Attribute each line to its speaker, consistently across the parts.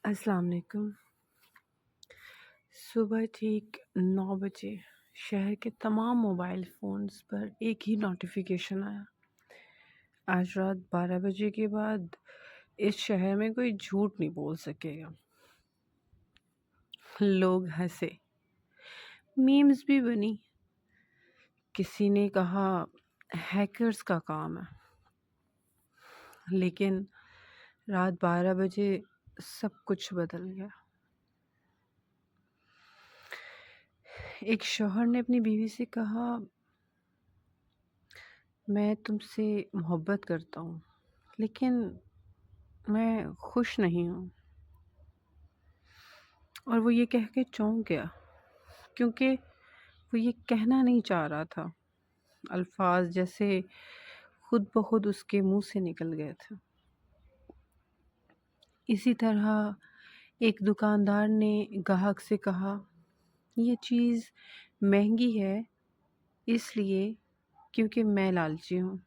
Speaker 1: السلام علیکم۔ صبح ٹھیک 9 بجے شہر کے تمام موبائل فونز پر ایک ہی نوٹیفیکیشن آیا۔ آج رات 12 بجے کے بعد اس شہر میں کوئی جھوٹ نہیں بول سکے گا۔ لوگ ہنسے، میمز بھی بنی۔ کسی نے کہا ہیکرز کا کام ہے، لیکن رات 12 بجے سب کچھ بدل گیا۔ ایک شوہر نے اپنی بیوی سے کہا، میں تم سے محبت کرتا ہوں لیکن میں خوش نہیں ہوں۔ اور وہ یہ کہہ کے چونک گیا کیونکہ وہ یہ کہنا نہیں چاہ رہا تھا۔ الفاظ جیسے خود بخود اس کے منہ سے نکل گئے تھے۔ اسی طرح ایک دکاندار نے گاہک سے کہا، یہ چیز مہنگی ہے اس لیے کیونکہ میں لالچی ہوں۔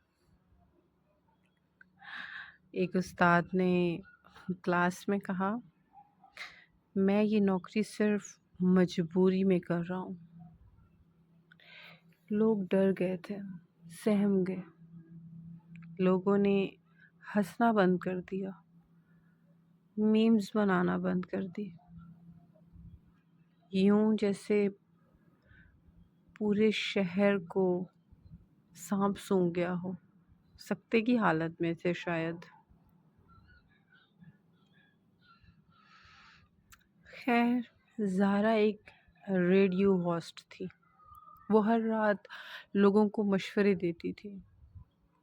Speaker 1: ایک استاد نے کلاس میں کہا، میں یہ نوکری صرف مجبوری میں کر رہا ہوں۔ لوگ ڈر گئے تھے، سہم گئے۔ لوگوں نے ہنسنا بند کر دیا، میمز بنانا بند کر دی، یوں جیسے پورے شہر کو سانپ سونگھ گیا ہو، سکتے کی حالت میں تھے شاید۔ خیر، زارا ایک ریڈیو ہوسٹ تھی۔ وہ ہر رات لوگوں کو مشورے دیتی تھی،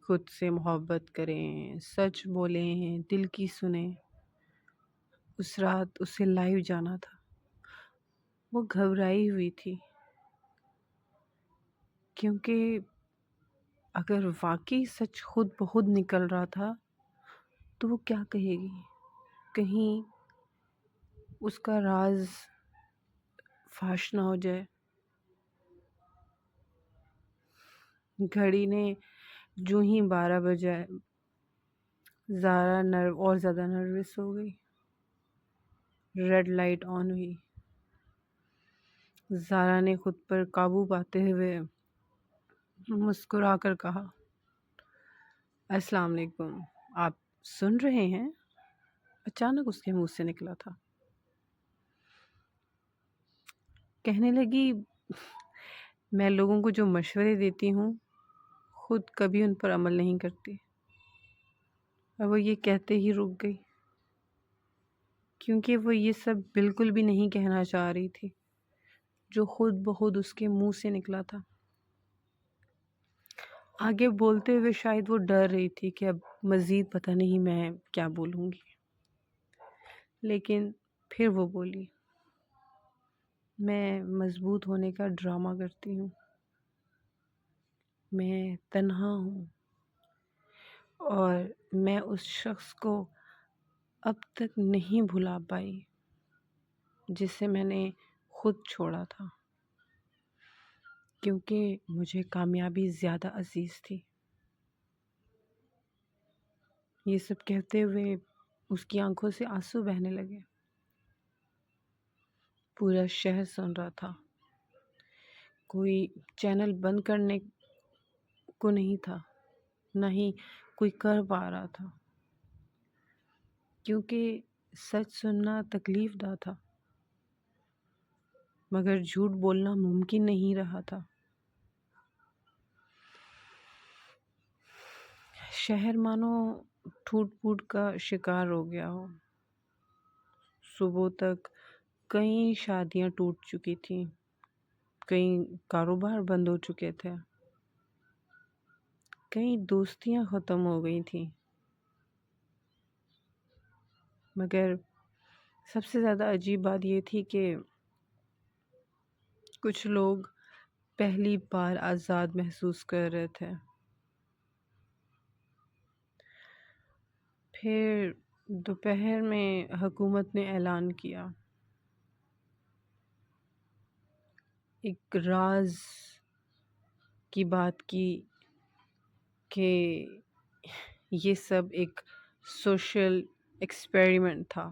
Speaker 1: خود سے محبت کریں، سچ بولیں، دل کی سنیں۔ اس رات اسے لائیو جانا تھا۔ وہ گھبرائی ہوئی تھی کیونکہ اگر واقعی سچ خود بخود نکل رہا تھا تو وہ کیا کہے گی؟ کہیں اس کا راز فاش نہ ہو جائے۔ گھڑی نے جو ہی 12 بجے زارا اور زیادہ نروس ہو گئی۔ ریڈ لائٹ آن ہوئی۔ زارا نے خود پر قابو پاتے ہوئے مسکرا کر کہا، السلام علیکم، آپ سن رہے ہیں؟ اچانک اس کے منہ سے نکلا تھا۔ کہنے لگی، میں لوگوں کو جو مشورے دیتی ہوں خود کبھی ان پر عمل نہیں کرتی۔ اور وہ یہ کہتے ہی رک گئی کیونکہ وہ یہ سب بالکل بھی نہیں کہنا چاہ رہی تھی جو خود بخود اس کے منہ سے نکلا تھا۔ آگے بولتے ہوئے شاید وہ ڈر رہی تھی کہ اب مزید پتہ نہیں میں کیا بولوں گی، لیکن پھر وہ بولی، میں مضبوط ہونے کا ڈرامہ کرتی ہوں، میں تنہا ہوں، اور میں اس شخص کو اب تک نہیں بھلا پائی جسے میں نے خود چھوڑا تھا، کیونکہ مجھے کامیابی زیادہ عزیز تھی۔ یہ سب کہتے ہوئے اس کی آنکھوں سے آنسو بہنے لگے۔ پورا شہر سن رہا تھا، کوئی چینل بند کرنے کو نہیں تھا، نہ ہی کوئی کر پا رہا تھا، کیونکہ سچ سننا تکلیف دہ تھا، مگر جھوٹ بولنا ممکن نہیں رہا تھا۔ شہر مانو ٹوٹ پھوٹ کا شکار ہو گیا ہو۔ صبح تک کئی شادیاں ٹوٹ چکی تھیں، کئی کاروبار بند ہو چکے تھے، کئی دوستیاں ختم ہو گئی تھیں، مگر سب سے زیادہ عجیب بات یہ تھی کہ کچھ لوگ پہلی بار آزاد محسوس کر رہے تھے۔ پھر دوپہر میں حکومت نے اعلان کیا، ایک راز کی بات کی کہ یہ سب ایک سوشل ایکسپیریمنٹ تھا۔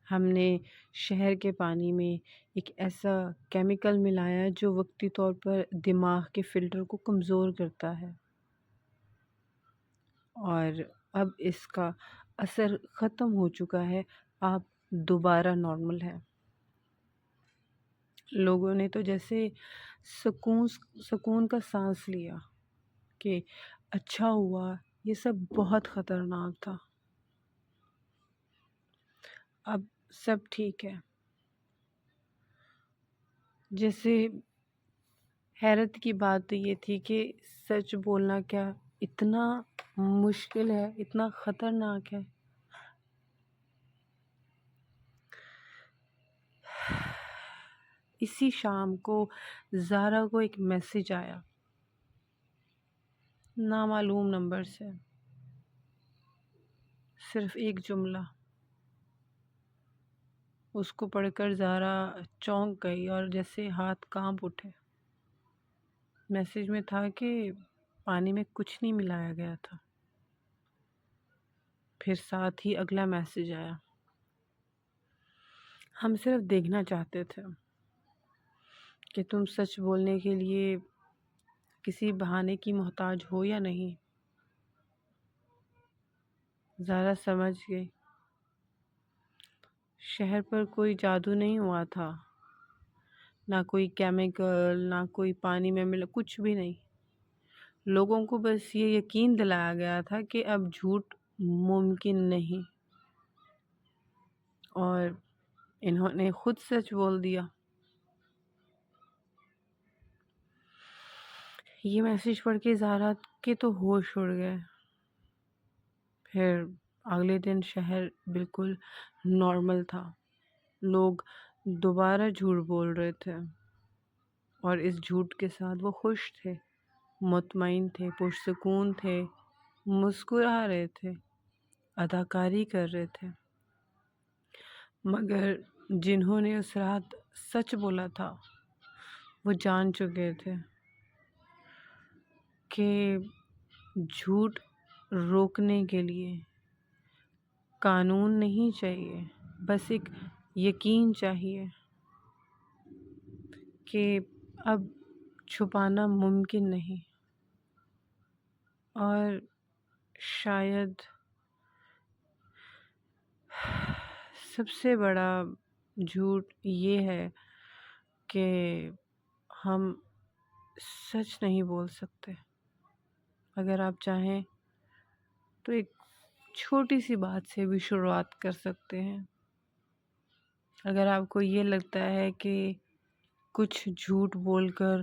Speaker 1: ہم نے شہر کے پانی میں ایک ایسا کیمیکل ملایا جو وقتی طور پر دماغ کے فلٹر کو کمزور کرتا ہے، اور اب اس کا اثر ختم ہو چکا ہے، آپ دوبارہ نارمل ہیں۔ لوگوں نے تو جیسے سکون کا سانس لیا کہ اچھا ہوا، یہ سب بہت خطرناک تھا، اب سب ٹھیک ہے۔ جیسے حیرت کی بات یہ تھی کہ سچ بولنا کیا اتنا مشکل ہے، اتنا خطرناک ہے۔ اسی شام کو زارا کو ایک میسج آیا نامعلوم نمبر سے، صرف ایک جملہ۔ اس کو پڑھ کر زارا چونک گئی اور جیسے ہاتھ کانپ اٹھے۔ میسج میں تھا کہ پانی میں کچھ نہیں ملایا گیا تھا۔ پھر ساتھ ہی اگلا میسج آیا، ہم صرف دیکھنا چاہتے تھے کہ تم سچ بولنے کے لیے کسی بہانے کی محتاج ہو یا نہیں۔ زارا سمجھ گئی، شہر پر کوئی جادو نہیں ہوا تھا، نہ کوئی کیمیکل، نہ کوئی پانی میں ملا، کچھ بھی نہیں۔ لوگوں کو بس یہ یقین دلایا گیا تھا کہ اب جھوٹ ممکن نہیں، اور انہوں نے خود سچ بول دیا۔ یہ میسج پڑھ کے زارا کے تو ہوش اڑ گئے۔ پھر اگلے دن شہر بالکل نارمل تھا، لوگ دوبارہ جھوٹ بول رہے تھے، اور اس جھوٹ کے ساتھ وہ خوش تھے، مطمئن تھے، پرسکون تھے، مسکرا رہے تھے، اداکاری کر رہے تھے۔ مگر جنہوں نے اس رات سچ بولا تھا وہ جان چکے تھے کہ جھوٹ روکنے کے لیے قانون نہیں چاہیے، بس ایک یقین چاہیے کہ اب چھپانا ممکن نہیں۔ اور شاید سب سے بڑا جھوٹ یہ ہے کہ ہم سچ نہیں بول سکتے۔ اگر آپ چاہیں تو ایک چھوٹی سی بات سے بھی شروعات کر سکتے ہیں۔ اگر آپ کو یہ لگتا ہے کہ کچھ جھوٹ بول کر